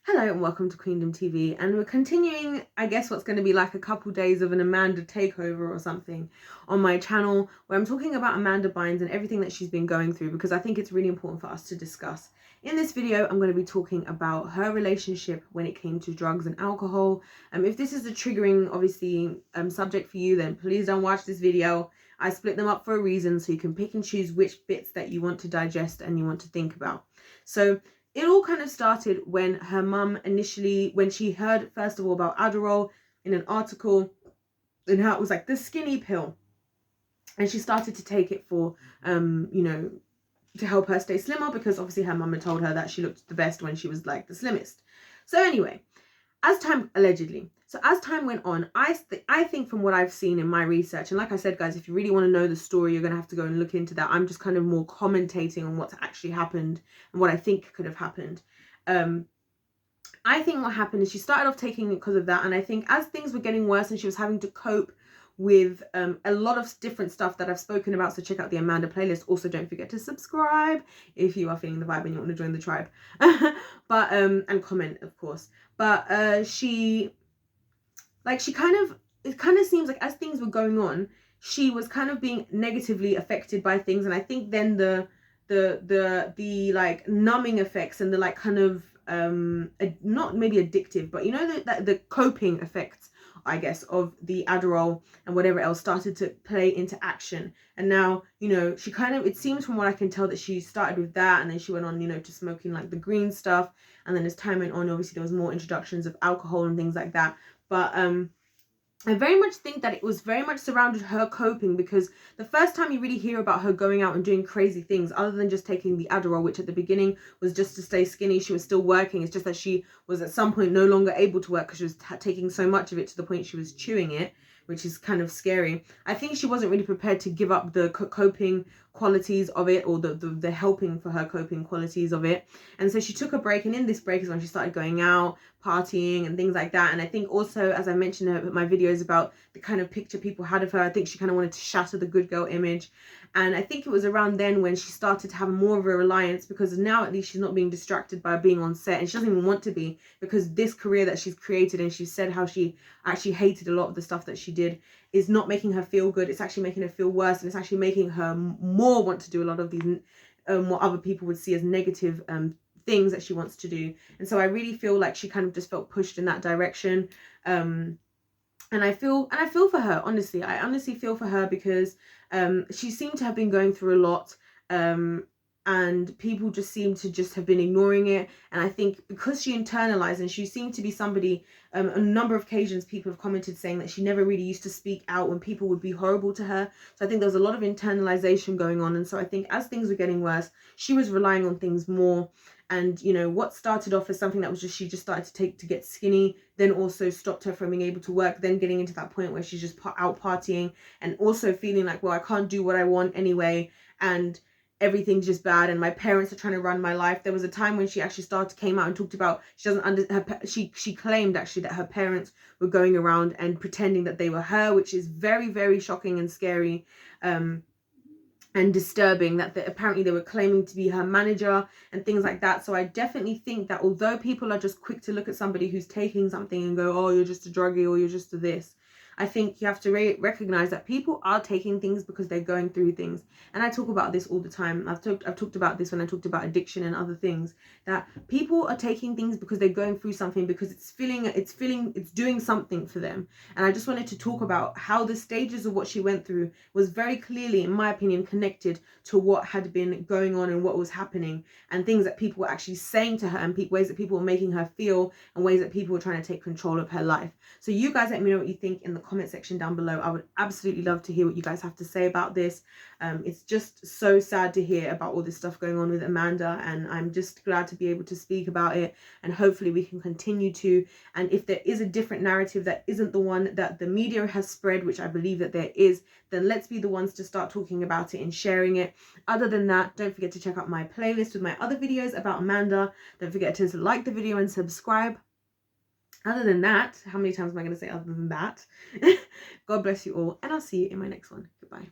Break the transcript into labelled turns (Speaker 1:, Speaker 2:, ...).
Speaker 1: Hello and welcome to Queendom TV, and we're continuing, I guess, what's going to be like a couple days of an Amanda takeover or something on my channel, where I'm talking about Amanda Bynes and everything that she's been going through, because I think it's really important for us to discuss. In this video, I'm going to be talking about her relationship when it came to drugs and alcohol. If this is a triggering, obviously, subject for you, then please don't watch this video. I split them up for a reason, so you can pick and choose which bits that you want to digest and you want to think about. So it all kind of started when her mum initially, when she heard first of all about Adderall in an article and how it was like the skinny pill, and she started to take it for to help her stay slimmer, because obviously her mum had told her that she looked the best when she was like the slimmest. So anyway, as time went on, I think from what I've seen in my research, and like I said, guys, if you really want to know the story, you're going to have to go and look into that. I'm just kind of more commentating on what's actually happened and what I think could have happened. I think what happened is she started off taking it because of that, and I think as things were getting worse and she was having to cope with a lot of different stuff that I've spoken about, so check out the Amanda playlist. Also, don't forget to subscribe if you are feeling the vibe and you want to join the tribe. But and comment, of course. But it kind of seems like as things were going on, she was kind of being negatively affected by things, and I think then the like numbing effects and the like kind of not maybe addictive, but you know, the coping effects, I guess, of the Adderall and whatever else started to play into action. And now, you know, she kind of, it seems from what I can tell, that she started with that, and then she went on, you know, to smoking like the green stuff, and then as time went on, obviously there was more introductions of alcohol and things like that. But I very much think that it was very much surrounded her coping, because the first time you really hear about her going out and doing crazy things, other than just taking the Adderall, which at the beginning was just to stay skinny, she was still working. It's just that she was at some point no longer able to work because she was taking so much of it to the point she was chewing it, which is kind of scary. I think she wasn't really prepared to give up the coping qualities of it, or the helping for her coping qualities of it. And so she took a break, and in this break is when she started going out, partying and things like that. And I think also, as I mentioned in my videos about the kind of picture people had of her, I think she kind of wanted to shatter the good girl image. And I think it was around then when she started to have more of a reliance, because now at least she's not being distracted by being on set, and she doesn't even want to be, because this career that she's created, and she said how she actually hated a lot of the stuff that she did, is not making her feel good. It's actually making her feel worse, and it's actually making her more want to do a lot of these what other people would see as negative things that she wants to do. And so I really feel like she kind of just felt pushed in that direction. And I feel for her, honestly. I honestly feel for her, because she seemed to have been going through a lot, and people just seem to just have been ignoring it. And I think because she internalized, and she seemed to be somebody, a number of occasions people have commented saying that she never really used to speak out when people would be horrible to her. So I think there was a lot of internalization going on. And so I think as things were getting worse, she was relying on things more. And, you know, what started off as something that was just, she just started to take to get skinny, then also stopped her from being able to work, then getting into that point where she's just out partying, and also feeling like, well, I can't do what I want anyway, and everything's just bad, and my parents are trying to run my life. There was a time when she actually came out and talked about, she claimed actually that her parents were going around and pretending that they were her, which is very, very shocking and scary. And disturbing, that apparently they were claiming to be her manager and things like that. So I definitely think that although people are just quick to look at somebody who's taking something and go, oh, you're just a druggie, or you're just a this, I think you have to recognize that people are taking things because they're going through things. And I talk about this all the time. I've talked about this when I talked about addiction and other things, that people are taking things because they're going through something, because it's doing something for them. And I just wanted to talk about how the stages of what she went through was very clearly, in my opinion, connected to what had been going on and what was happening, and things that people were actually saying to her, and ways that people were making her feel, and ways that people were trying to take control of her life. So you guys let me know what you think in the comment section down below. I would absolutely love to hear what you guys have to say about this. It's just so sad to hear about all this stuff going on with Amanda, and I'm just glad to be able to speak about it, and hopefully we can continue to. And if there is a different narrative that isn't the one that the media has spread, which I believe that there is, then let's be the ones to start talking about it and sharing it. Other than that, don't forget to check out my playlist with my other videos about Amanda. Don't forget to like the video and subscribe. Other than that, how many times am I going to say other than that? God bless you all, and I'll see you in my next one. Goodbye.